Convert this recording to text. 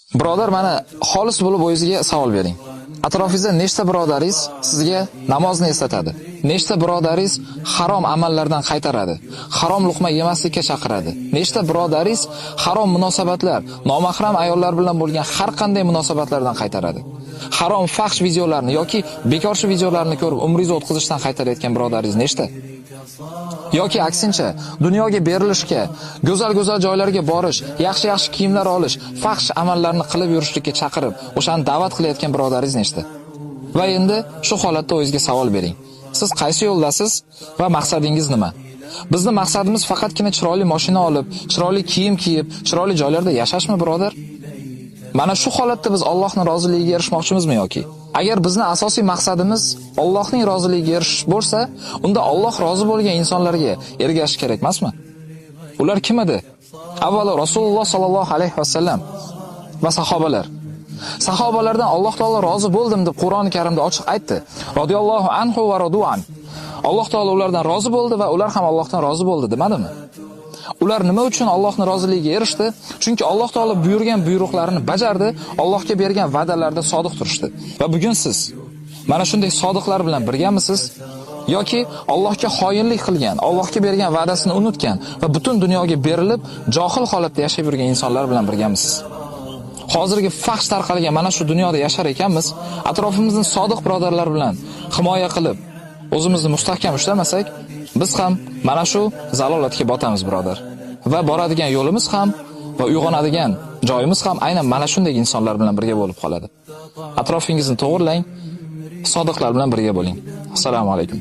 Birodar, mana xolis bo'lib o'zingizga savol bering. Atrofingizda nechta birodaringiz sizga namozni eslatadi? Nechta birodaringiz harom amallardan qaytaradi? Harom luqma yemaslikka chaqiradi? Nechta birodaringiz harom munosabatlar, nomahram ayollar bilan bo'lgan har qanday munosabatlardan qaytaradi? Harom faxsh videolarni yoki bekorchi videolarni ko'rib umringizni o'tkazishdan qaytarayotgan birodaringiz nechta? Yoki aksincha, dunyoga berilishga, go'zal-go'zal joylarga borish, yaxshi-yaxshi kiyimlar olish, faxsh amallarni qilib yurishlikka chaqirib, o'shani da'vat qilayotgan birodaringiz nechta? Va endi shu holatda o'zingizga savol bering. Siz qaysi yo'ldasiz va maqsadingiz nima? Bizning maqsadimiz faqatgina chiroyli mashina olib, chiroyli kiyim kiyib, chiroyli joylarda yashashmi, birodar? Mana shu holatda biz Allohning roziligiga erishmoqchimizmi yoki? Agar bizning asosiy maqsadimiz Allohning roziligiga erishish bo'lsa, unda Alloh rozi bo'lgan insonlarga ergashish kerak emasmi? Ular kim edi? Avvalo Rasululloh sallallohu alayhi vasallam va sahobalar. Sahobalardan Alloh taolo rozi bo'ldim deb Qur'oni Karimda ochiq aytdi. Radiyallohu anhu va radu'an. Alloh taolo ulardan rozi bo'ldi va ular ham Allohdan rozi bo'ldi demadimi? Ular nima uchun Allohning roziligiga erishdi? Chunki Alloh taolo buyurgan buyruqlarini bajardi, Allohga bergan va'dalarida sodiq turishdi. Va bugun siz mana shunday sodiqlar bilan birgamisiz? Yoki Allohga xoinlik qilgan, Allohga bergan va'dasini unutgan va butun dunyoga berilib, johil holatda yashab yurgan insonlar bilan birgamisiz? Hozirgi faxsh tarqalgan mana shu dunyoda yashar ekanmiz, atrofimizni sodiq birodarlar bilan himoya qilib, o'zimizni mustahkam ushlamasak, biz ham mana shu zalolatga botamiz, birodar. Va boradigan yo'limiz ham va uyg'onadigan joyimiz ham aynan mana shunday insonlar bilan birga bo'lib qoladi. Atrofingizni to'g'irlang, sodiqlar bilan birga bo'ling. Assalomu alaykum.